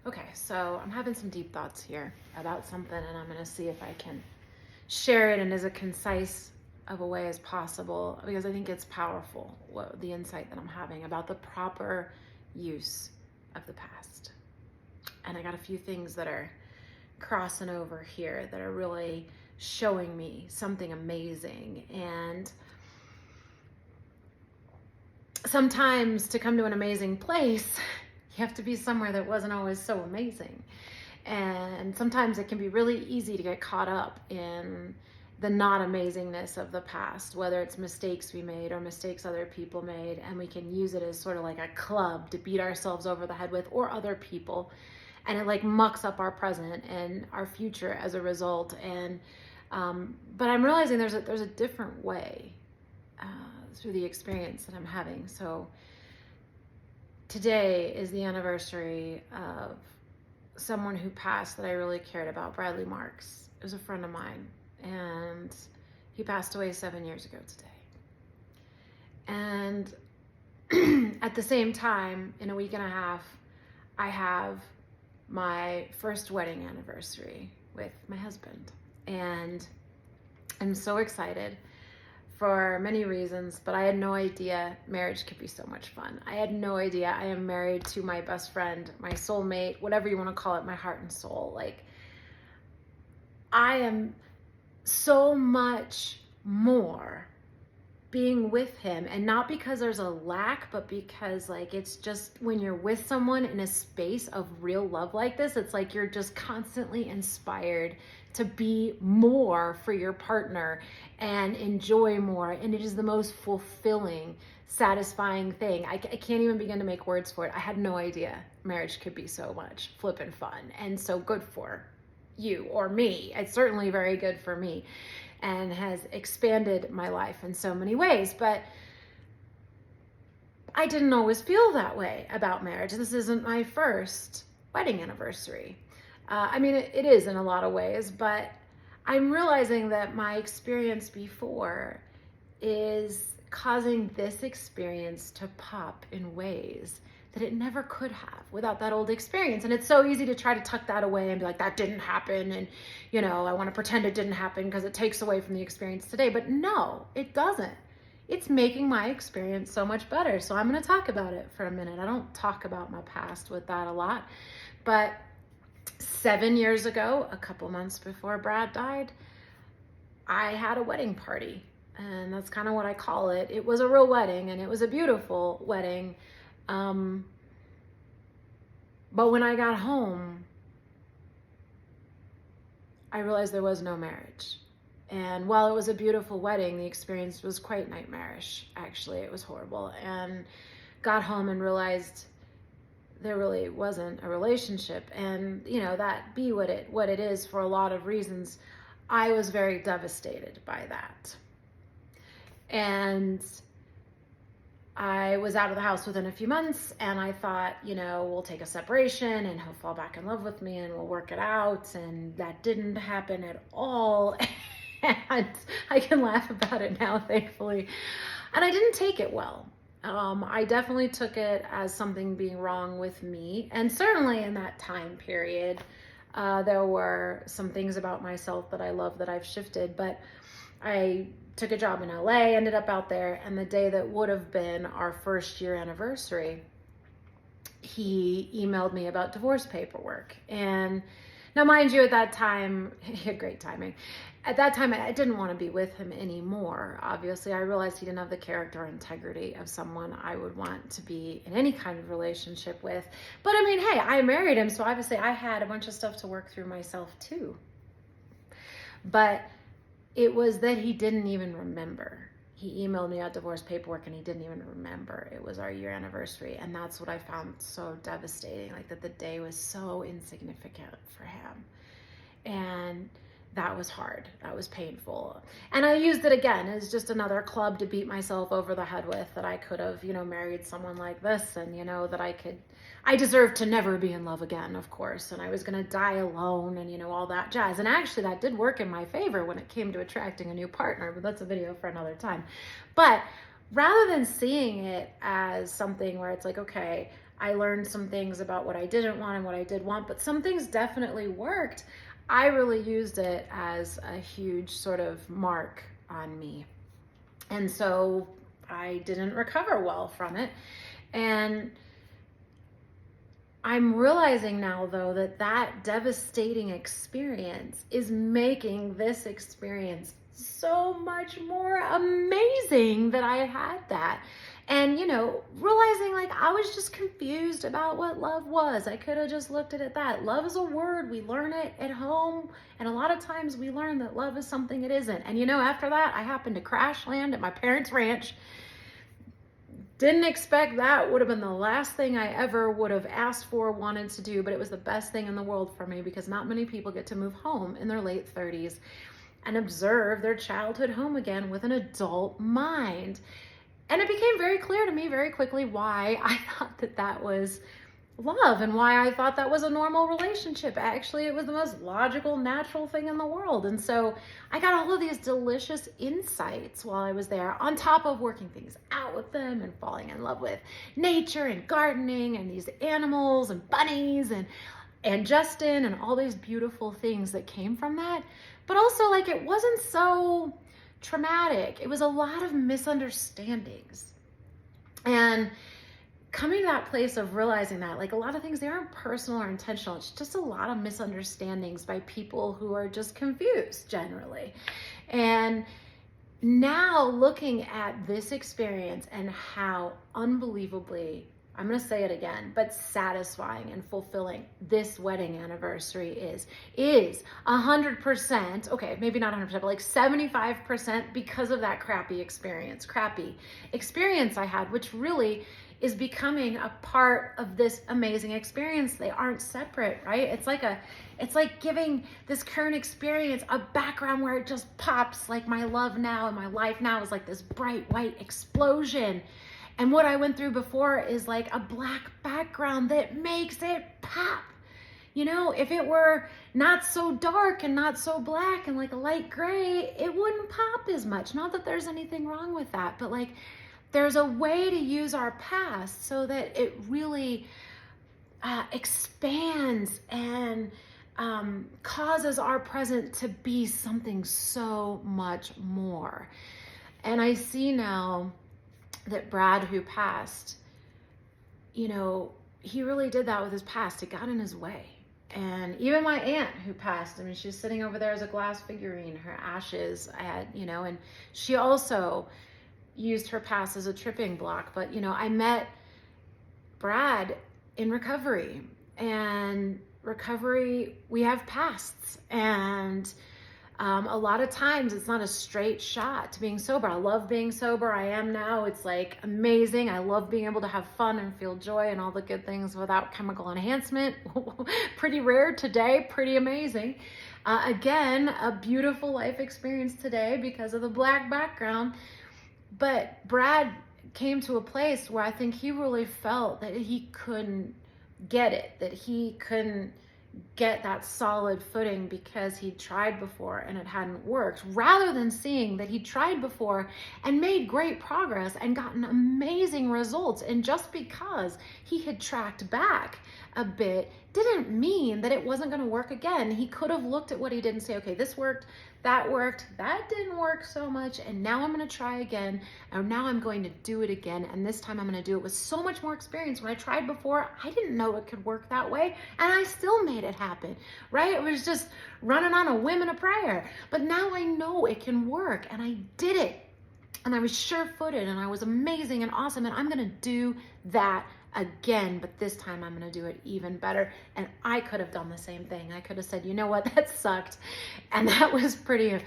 Okay, so I'm having some deep thoughts here about something, and I'm going to see if I can share it in as a concise of a way as possible, because I think it's powerful, the insight that I'm having about the proper use of the past. And I got a few things that are crossing over here that are really showing me something amazing. And sometimes to come to an amazing place, you have to be somewhere that wasn't always so amazing. And sometimes it can be really easy to get caught up in the not amazingness of the past, whether it's mistakes we made or mistakes other people made, and we can use it as sort of like a club to beat ourselves over the head with, or other people, and it like mucks up our present and our future as a result. And but I'm realizing there's a different way through the experience that I'm having. So today is the anniversary of someone who passed that I really cared about, Bradley Marks. It was a friend of mine, and he passed away 7 years ago today. And at the same time, in a week and a half, I have my first wedding anniversary with my husband. And I'm so excited for many reasons, but I had no idea marriage could be so much fun. I had no idea I am married to my best friend, my soulmate, whatever you want to call it, my heart and soul. Like, I am so much more being with him, and not because there's a lack, but because like it's just when you're with someone in a space of real love like this, it's like you're just constantly inspired to be more for your partner and enjoy more, and it is the most fulfilling, satisfying thing. I can't even begin to make words for it. I had no idea marriage could be so much flippin' fun and so good for you or me. It's certainly very good for me and has expanded my life in so many ways. But I didn't always feel that way about marriage. This isn't my first wedding anniversary. I mean, it is in a lot of ways, but I'm realizing that my experience before is causing this experience to pop in ways that it never could have without that old experience. And it's so easy to try to tuck that away and be like, that didn't happen. And, I want to pretend it didn't happen because it takes away from the experience today. But no, it doesn't. It's making my experience so much better. So I'm going to talk about it for a minute. I don't talk about my past with that a lot. But 7 years ago, a couple months before Brad died, I had a wedding party. And that's kind of what I call it. It was a real wedding, and it was a beautiful wedding. But when I got home, I realized there was no marriage. And while it was a beautiful wedding, the experience was quite nightmarish. Actually, it was horrible. And got home and realized there really wasn't a relationship. And, that be what it is for a lot of reasons. I was very devastated by that. And I was out of the house within a few months, and I thought, we'll take a separation and he'll fall back in love with me and we'll work it out. And that didn't happen at all. And I can laugh about it now, thankfully. And I didn't take it well. I definitely took it as something being wrong with me. And certainly in that time period, there were some things about myself that I love that I've shifted, but I took a job in LA, ended up out there, and the day that would have been our first year anniversary, he emailed me about divorce paperwork. And now, mind you, at that time, he had great timing. At that time, I didn't want to be with him anymore. Obviously, I realized he didn't have the character or integrity of someone I would want to be in any kind of relationship with. But I mean, hey, I married him, so obviously I had a bunch of stuff to work through myself too. But it was that he didn't even remember. He emailed me out divorce paperwork and he didn't even remember it was our year anniversary. And that's what I found so devastating, like that the day was so insignificant for him. And that was hard. That was painful. And I used it again as just another club to beat myself over the head with, that I could have, married someone like this, and, that I deserved to never be in love again, of course. And I was going to die alone and, all that jazz. And actually that did work in my favor when it came to attracting a new partner, but that's a video for another time. But rather than seeing it as something where it's like, okay, I learned some things about what I didn't want and what I did want, but some things definitely worked. I really used it as a huge sort of mark on me. And so I didn't recover well from it. And I'm realizing now, though, that that devastating experience is making this experience so much more amazing that I had that. And, realizing like I was just confused about what love was. I could have just looked at it that love is a word. We learn it at home. And a lot of times we learn that love is something it isn't. And, after that, I happened to crash land at my parents' ranch. Didn't expect that. Would have been the last thing I ever would have asked for, wanted to do, but it was the best thing in the world for me because not many people get to move home in their late 30s and observe their childhood home again with an adult mind. And it became very clear to me very quickly why I thought that that was love and why I thought that was a normal relationship. Actually, it was the most logical, natural thing in the world. And so I got all of these delicious insights while I was there, on top of working things out with them and falling in love with nature and gardening and these animals and bunnies and Justin and all these beautiful things that came from that. But also, like, it wasn't so traumatic. It was a lot of misunderstandings. And coming to that place of realizing that, like, a lot of things, they aren't personal or intentional. It's just a lot of misunderstandings by people who are just confused generally. And now looking at this experience and how unbelievably, I'm going to say it again, but satisfying and fulfilling this wedding anniversary is 100%, okay, maybe not 100%, but like 75% because of that crappy experience I had, which really is becoming a part of this amazing experience. They aren't separate, right? It's like giving this current experience a background where it just pops. Like my love now and my life now is like this bright white explosion. And what I went through before is like a black background that makes it pop. If it were not so dark and not so black and like a light gray, it wouldn't pop as much. Not that there's anything wrong with that, but like there's a way to use our past so that it really expands and causes our present to be something so much more. And I see now that Brad, who passed, he really did that with his past. It got in his way. And even my aunt who passed, I mean, she's sitting over there as a glass figurine, her ashes, and she also used her past as a tripping block. But, I met Brad in recovery, and recovery, we have pasts, and a lot of times it's not a straight shot to being sober. I love being sober. I am now. It's like amazing. I love being able to have fun and feel joy and all the good things without chemical enhancement. Pretty rare today, pretty amazing. Again, a beautiful life experience today because of the black background. But Brad came to a place where I think he really felt that he couldn't get it, that he couldn't get that solid footing because he'd tried before and it hadn't worked, rather than seeing that he tried before and made great progress and gotten amazing results. And just because he had tracked back a bit didn't mean that it wasn't going to work again. He could have looked at what he did and say, okay, this worked, that didn't work so much, and now I'm going to try again, and now I'm going to do it again, and this time I'm going to do it with so much more experience. When I tried before, I didn't know it could work that way, and I still made it happen, right? It was just running on a whim and a prayer, but now I know it can work, and I did it, and I was sure-footed, and I was amazing and awesome, and I'm going to do that again, but this time I'm going to do it even better. And I could have done the same thing. I could have said, you know what, that sucked, and that was pretty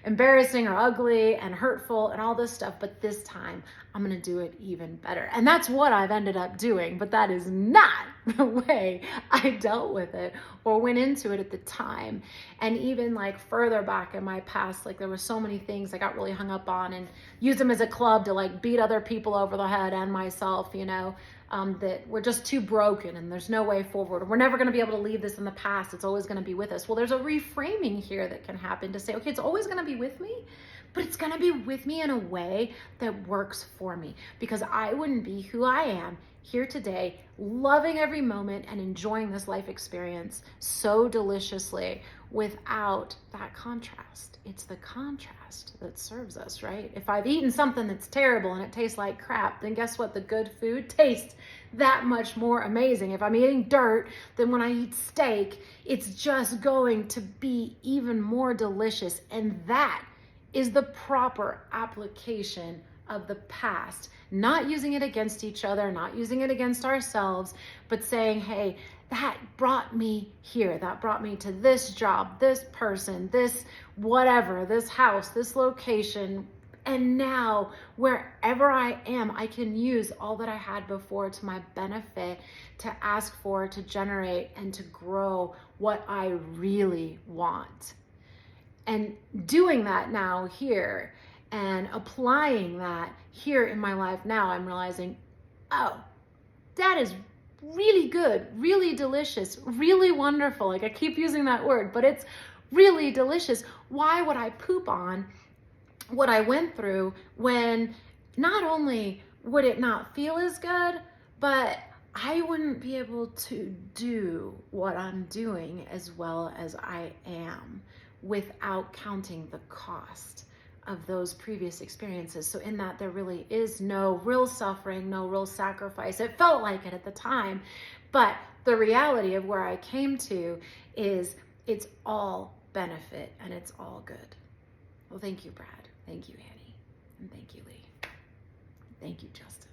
embarrassing or ugly and hurtful and all this stuff, but this time I'm going to do it even better. And that's what I've ended up doing, but that is not the way I dealt with it or went into it at the time. And even like further back in my past, like there were so many things I got really hung up on and used them as a club to like beat other people over the head and myself, that we're just too broken and there's no way forward. We're never going to be able to leave this in the past. It's always going to be with us. Well, there's a reframing here that can happen to say, okay, it's always going to be with me, but it's going to be with me in a way that works for me, because I wouldn't be who I am here today, loving every moment and enjoying this life experience so deliciously without that contrast. It's the contrast that serves us, right? If I've eaten something that's terrible and it tastes like crap, then guess what? The good food tastes that much more amazing. If I'm eating dirt, then when I eat steak, it's just going to be even more delicious. And that is the proper application of the past, not using it against each other, not using it against ourselves, but saying, hey, that brought me here. That brought me to this job, this person, this whatever, this house, this location. And now, wherever I am, I can use all that I had before to my benefit, to ask for, to generate, and to grow what I really want. And doing that now here and applying that here in my life now, I'm realizing, oh, that is really good, really delicious, really wonderful. Like, I keep using that word, but it's really delicious. Why would I poop on what I went through when not only would it not feel as good, but I wouldn't be able to do what I'm doing as well as I am without counting the cost of those previous experiences. So in that, there really is no real suffering, no real sacrifice. It felt like it at the time, but the reality of where I came to is it's all benefit and it's all good. Well, thank you, Brad. Thank you, Annie. And thank you, Lee. Thank you, Justin.